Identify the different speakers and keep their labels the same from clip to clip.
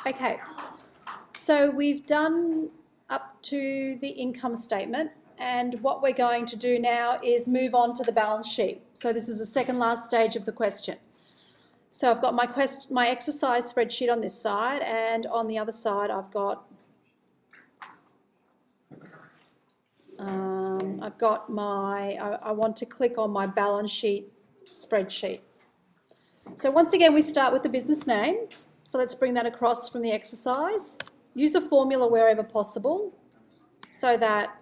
Speaker 1: Okay, so we've done up to the income statement, and what we're going to do now is move on to the balance sheet. So this is the second last stage of the question. So I've got my exercise spreadsheet on this side, and on the other side I've got I want to click on my balance sheet spreadsheet. So once again, we start with the business name. So let's bring that across from the exercise. Use a formula wherever possible so that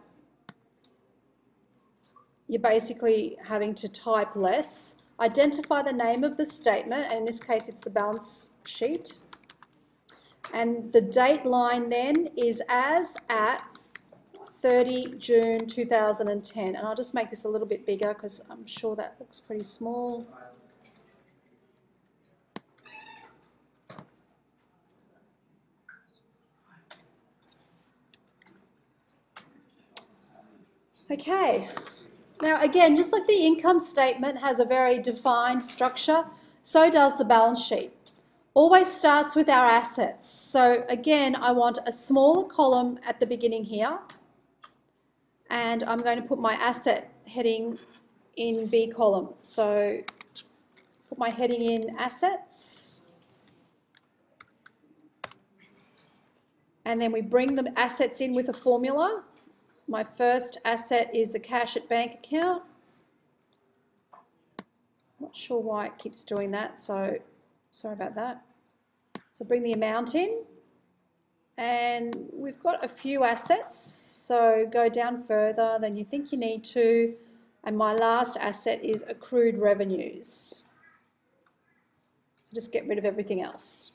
Speaker 1: you're basically having to type less. Identify the name of the statement, and in this case it's the balance sheet. And the date line then is as at 30 June 2010. And I'll just make this a little bit bigger because I'm sure that looks pretty small. Okay, now again, just like the income statement has a very defined structure, so does the balance sheet. Always starts with our assets. So again, I want a smaller column at the beginning here, and I'm going to put my asset heading in B column. So put my heading in assets, and then we bring the assets in with a formula. My first asset is the cash at bank account. Not sure why it keeps doing that, so sorry about that. So bring the amount in, and we've got a few assets, so go down further than you think you need to, and my last asset is accrued revenues. So just get rid of everything else.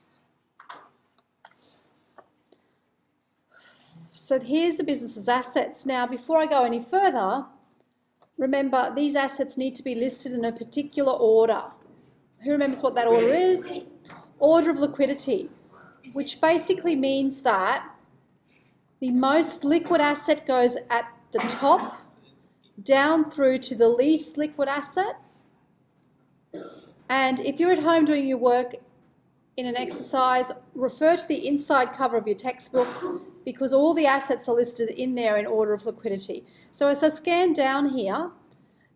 Speaker 1: So here's the business's assets. Now, before I go any further, remember these assets need to be listed in a particular order. Who remembers what that order is? Order of liquidity, which basically means that the most liquid asset goes at the top, down through to the least liquid asset. And if you're at home doing your work in an exercise, refer to the inside cover of your textbook because all the assets are listed in there in order of liquidity. So as I scan down here,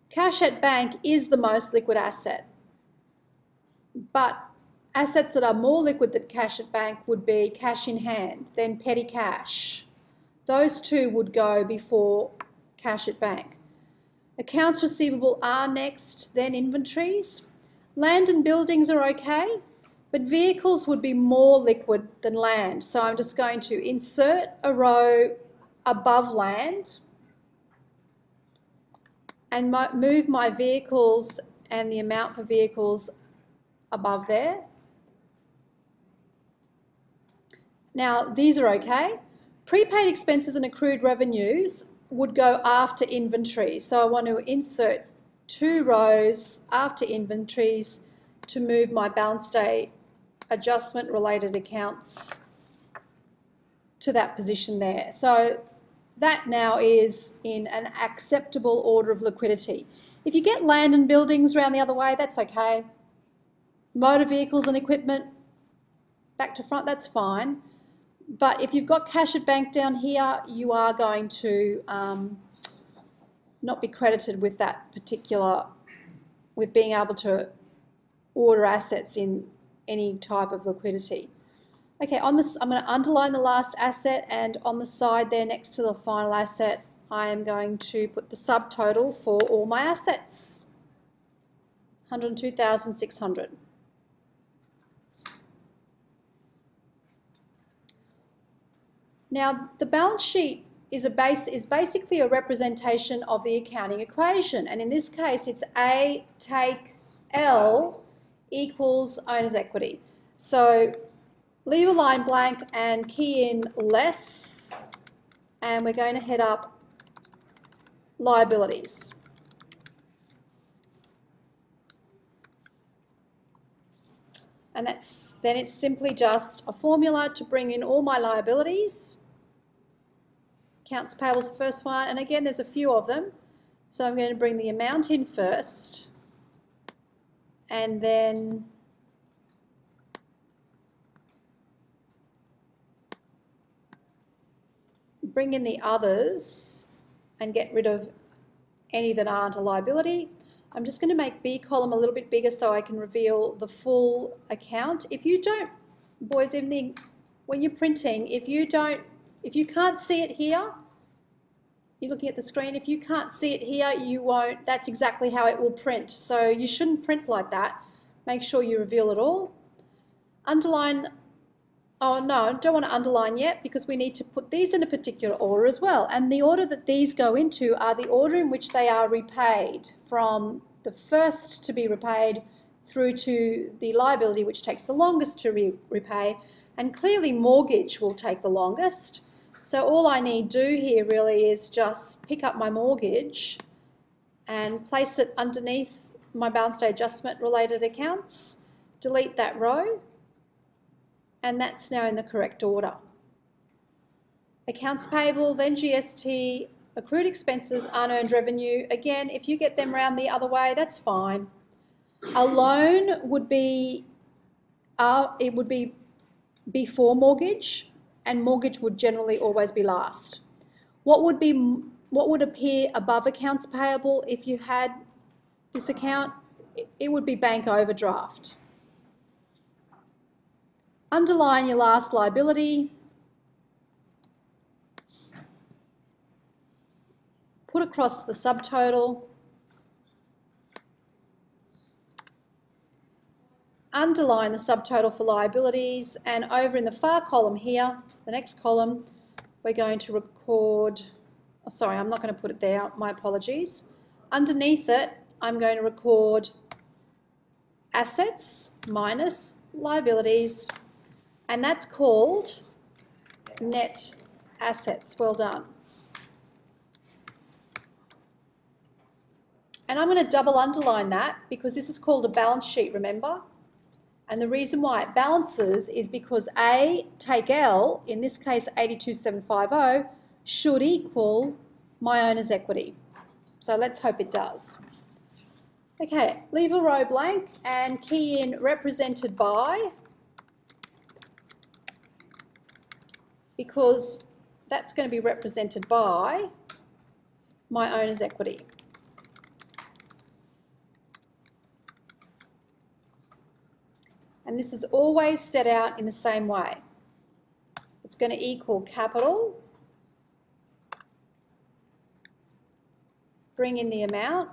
Speaker 1: cash at bank is the most liquid asset. But assets that are more liquid than cash at bank would be cash in hand, then petty cash. Those two would go before cash at bank. Accounts receivable are next, then inventories. Land and buildings are okay, but vehicles would be more liquid than land. So I'm just going to insert a row above land and move my vehicles and the amount for vehicles above there. Now, these are okay. Prepaid expenses and accrued revenues would go after inventory. So I want to insert 2 rows after inventories to move my balance day adjustment related accounts to that position there. So that now is in an acceptable order of liquidity. If you get land and buildings around the other way, that's okay. Motor vehicles and equipment back to front, that's fine. But if you've got cash at bank down here, you are going to not be credited with that particular, with being able to order assets in any type of liquidity. Okay, on this, I'm going to underline the last asset, and on the side there next to the final asset, I am going to put the subtotal for all my assets, 102,600. Now, the balance sheet is basically a representation of the accounting equation, and in this case, it's A take L equals owner's equity. So leave a line blank and key in less, and we're going to head up liabilities. And then it's simply just a formula to bring in all my liabilities. Accounts payable is the first one, and again there's a few of them. So I'm going to bring the amount in first, and then bring in the others and get rid of any that aren't a liability. I'm just going to make B column a little bit bigger so I can reveal the full account. If you don't, boys, when you're printing, if you can't see it here, you're looking at the screen, if you can't see it here, you won't, that's exactly how it will print. So you shouldn't print like that. Make sure you reveal it all. Underline, oh no, don't want to underline yet because we need to put these in a particular order as well. And the order that these go into are the order in which they are repaid, from the first to be repaid through to the liability which takes the longest to repay. And clearly mortgage will take the longest. So all I need to do here really is just pick up my mortgage and place it underneath my balance day adjustment related accounts, delete that row, and that's now in the correct order. Accounts payable, then GST, accrued expenses, unearned revenue. Again, if you get them round the other way, that's fine. A loan would be, it would be before mortgage, and mortgage would generally always be last. What would appear above accounts payable if you had this account? It would be bank overdraft. Underline your last liability. Put across the subtotal. Underline the subtotal for liabilities, and over in the far column here, the next column, we're going to record, oh, sorry, I'm not going to put it there, my apologies. Underneath it, I'm going to record assets minus liabilities, and that's called net assets. Well done. And I'm going to double underline that because this is called a balance sheet, remember? And the reason why it balances is because A take L, in this case 82,750, should equal my owner's equity. So let's hope it does. Okay, leave a row blank and key in represented by, because that's going to be represented by my owner's equity. And this is always set out in the same way. It's going to equal capital, bring in the amount,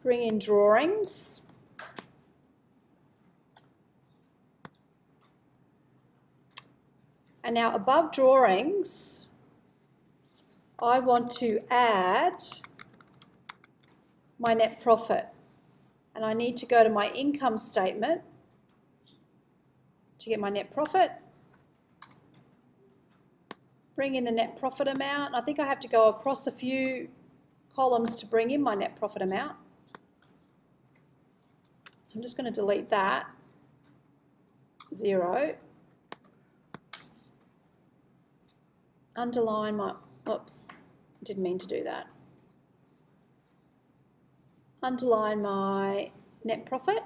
Speaker 1: bring in drawings, and now above drawings, I want to add my net profit. And I need to go to my income statement to get my net profit. Bring in the net profit amount. I think I have to go across a few columns to bring in my net profit amount. So I'm just going to delete that. 0. Underline my, oops, didn't mean to do that. Underline my net profit.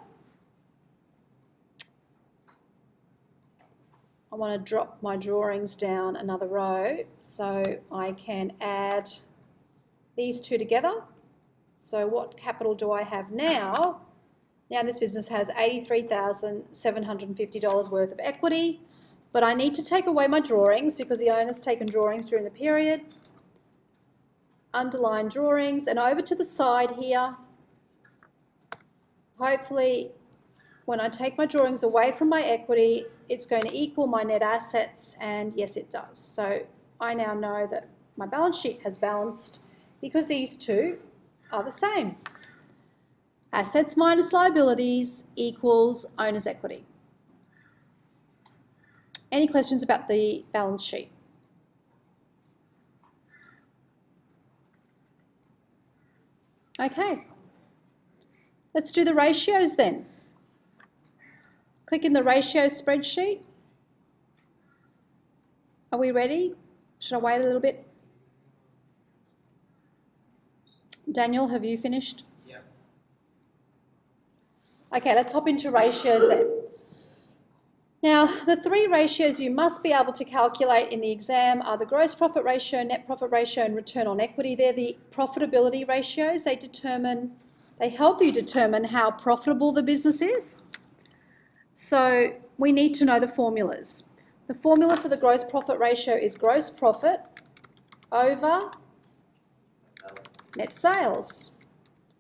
Speaker 1: I want to drop my drawings down another row so I can add these two together. So what capital do I have now? Now this business has $83,750 worth of equity, but I need to take away my drawings because the owner's taken drawings during the period. Underline drawings, and over to the side here, hopefully when I take my drawings away from my equity, it's going to equal my net assets, and yes it does. So I now know that my balance sheet has balanced because these two are the same. Assets minus liabilities equals owner's equity. Any questions about the balance sheet? Okay. Let's do the ratios then. Click in the ratios spreadsheet. Are we ready? Should I wait a little bit? Daniel, have you finished?
Speaker 2: Yeah.
Speaker 1: Okay, let's hop into ratios then. Now, the three ratios you must be able to calculate in the exam are the gross profit ratio, net profit ratio, and return on equity. They're the profitability ratios. They help you determine how profitable the business is. So we need to know the formulas. The formula for the gross profit ratio is gross profit over net sales.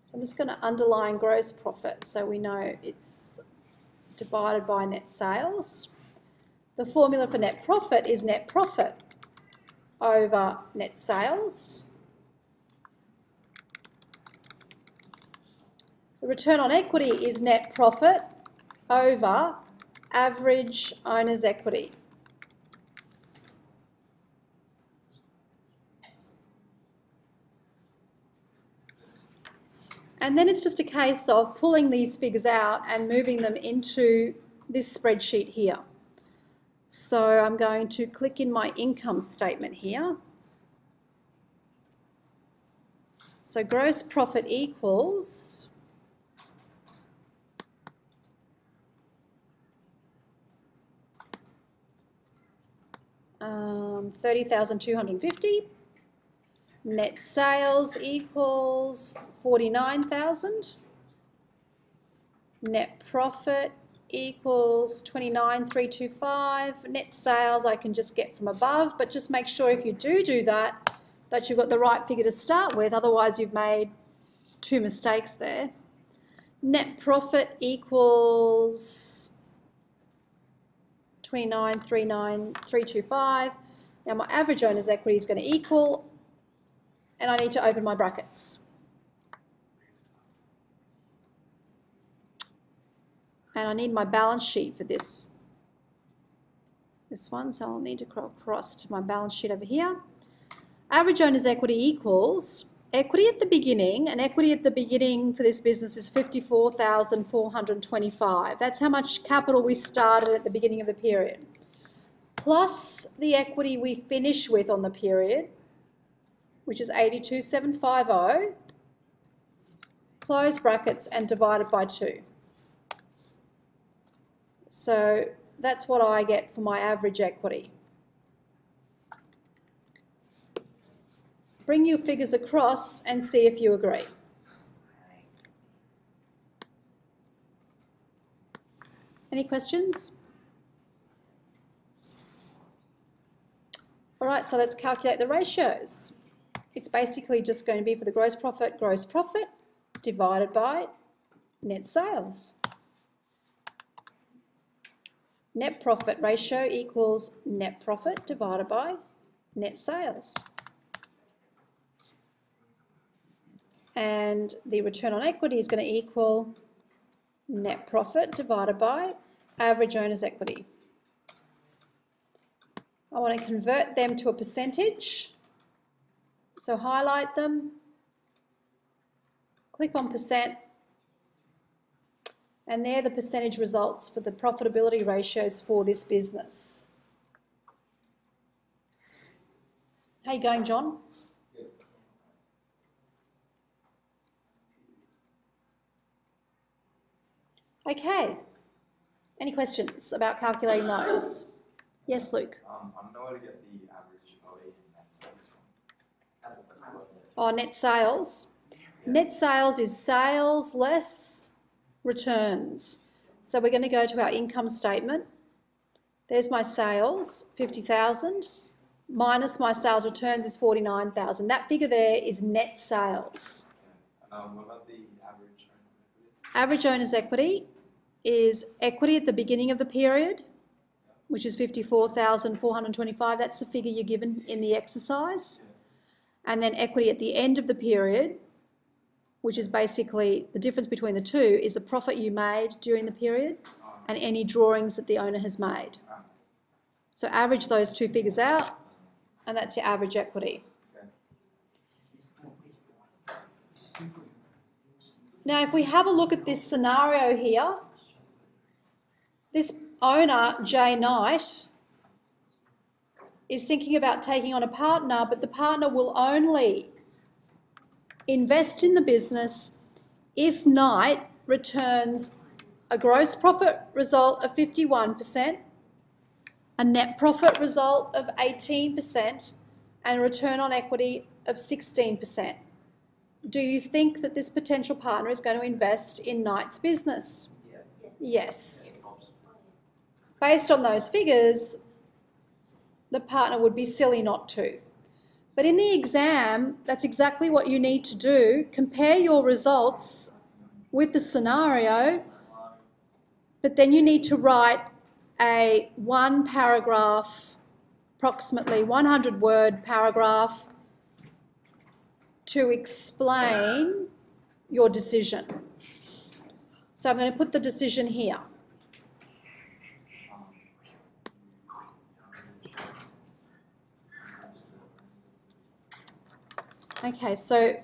Speaker 1: So I'm just going to underline gross profit so we know it's divided by net sales. The formula for net profit is net profit over net sales. The return on equity is net profit over average owner's equity. And then it's just a case of pulling these figures out and moving them into this spreadsheet here. So I'm going to click in my income statement here. So gross profit equals $30,250. Net sales equals $49,000. Net profit equals $29,325. Net sales I can just get from above, but just make sure if you do that, that you've got the right figure to start with, otherwise you've made two mistakes there. Net profit equals $29,325. Now my average owner's equity is going to equal, and I need to open my brackets. And I need my balance sheet for this one, so I'll need to cross to my balance sheet over here. Average owner's equity equals equity at the beginning, and equity at the beginning for this business is $54,425. That's how much capital we started at the beginning of the period, plus the equity we finish with on the period, which is $82,750, close brackets and divided by 2. So that's what I get for my average equity. Bring your figures across and see if you agree. Any questions? All right, so let's calculate the ratios. It's basically just going to be for the gross profit divided by net sales. Net profit ratio equals net profit divided by net sales. And the return on equity is going to equal net profit divided by average owner's equity. I want to convert them to a percentage. So highlight them, click on percent, and they're the percentage results for the profitability ratios for this business. How you going, John? Okay. Any questions about calculating those? Yes, Luke?
Speaker 2: I know how to get the average OE in net sales.
Speaker 1: Oh, net sales. Net sales is sales less returns. So we're going to go to our income statement. There's my sales, 50,000, minus my sales returns is 49,000. That figure there is net sales.
Speaker 2: And what about the average owner's equity?
Speaker 1: Average owner's equity is equity at the beginning of the period, which is 54,425. That's the figure you're given in the exercise. And then equity at the end of the period, which is basically the difference between the two, is the profit you made during the period and any drawings that the owner has made. So average those two figures out, and that's your average equity. Now, if we have a look at this scenario here, this owner, Jay Knight, is thinking about taking on a partner, but the partner will only invest in the business if Knight returns a gross profit result of 51%, a net profit result of 18% and a return on equity of 16%. Do you think that this potential partner is going to invest in Knight's business?
Speaker 2: Yes.
Speaker 1: Yes. Based on those figures, the partner would be silly not to. But in the exam, that's exactly what you need to do. Compare your results with the scenario, but then you need to write a 1-paragraph, approximately 100-word paragraph to explain your decision. So I'm going to put the decision here. Okay, so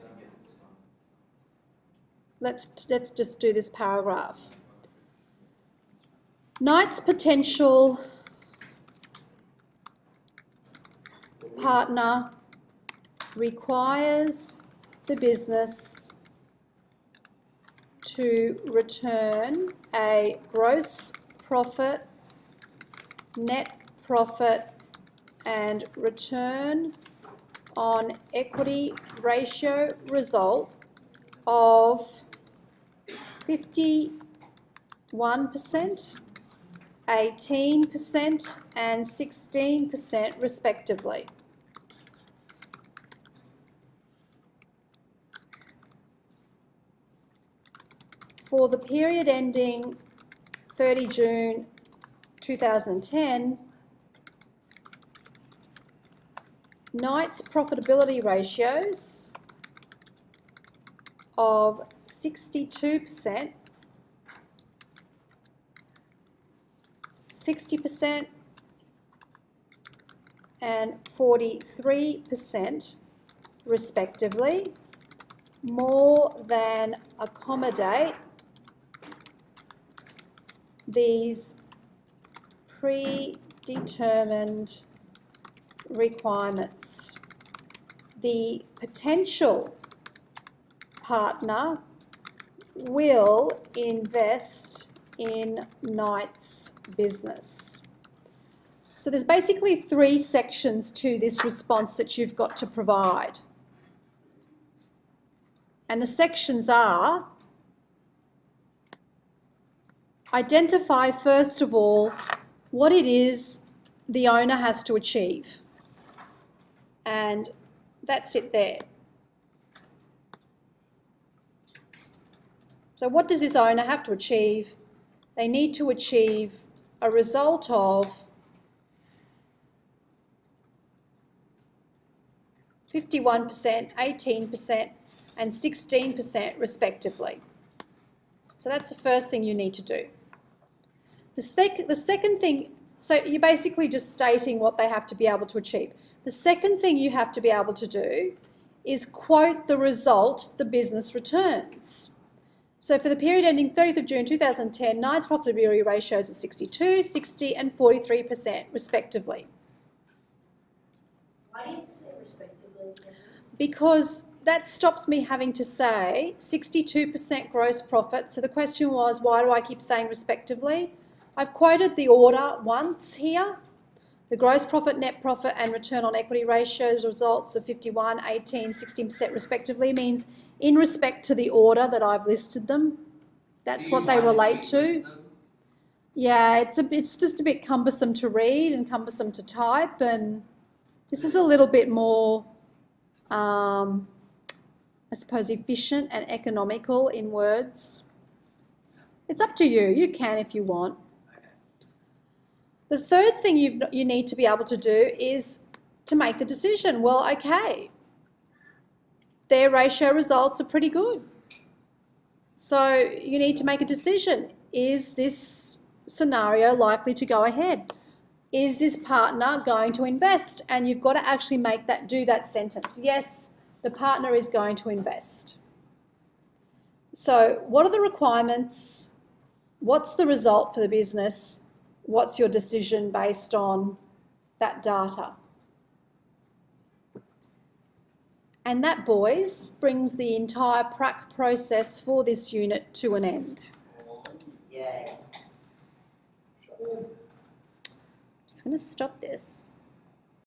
Speaker 1: let's just do this paragraph. Knight's potential partner requires the business to return a gross profit, net profit, and return on equity ratio result of 51%, 18%, and 16% respectively. For the period ending 30 June 2010, Knight's profitability ratios of 62%, 60%, and 43% respectively more than accommodate these predetermined requirements. The potential partner will invest in Knight's business. So there's basically 3 sections to this response that you've got to provide. And the sections are: identify, first of all, what it is the owner has to achieve. And that's it there. So what does this owner have to achieve? They need to achieve a result of 51%, 18%, and 16% respectively. So that's the first thing you need to do. The second thing, so you're basically just stating what they have to be able to achieve. The second thing you have to be able to do is quote the result the business returns. So for the period ending 30th of June 2010, Knight's profitability ratios are 62, 60 and 43% respectively.
Speaker 3: Why do you have to say respectively?
Speaker 1: Because that stops me having to say 62% gross profit. So the question was, why do I keep saying respectively? I've quoted the order once here. The gross profit, net profit and return on equity ratios results of 51, 18, 16% respectively means in respect to the order that I've listed them. That's what they relate to. Yeah, it's just a bit cumbersome to read and cumbersome to type, and this is a little bit more, I suppose, efficient and economical in words. It's up to you. You can if you want. The third thing you need to be able to do is to make the decision. Well, okay, their ratio results are pretty good. So you need to make a decision. Is this scenario likely to go ahead? Is this partner going to invest? And you've got to actually do that sentence. Yes, the partner is going to invest. So what are the requirements? What's the result for the business? What's your decision based on that data? And that, boys, brings the entire prac process for this unit to an end.
Speaker 3: Yay.
Speaker 1: Just going to stop this.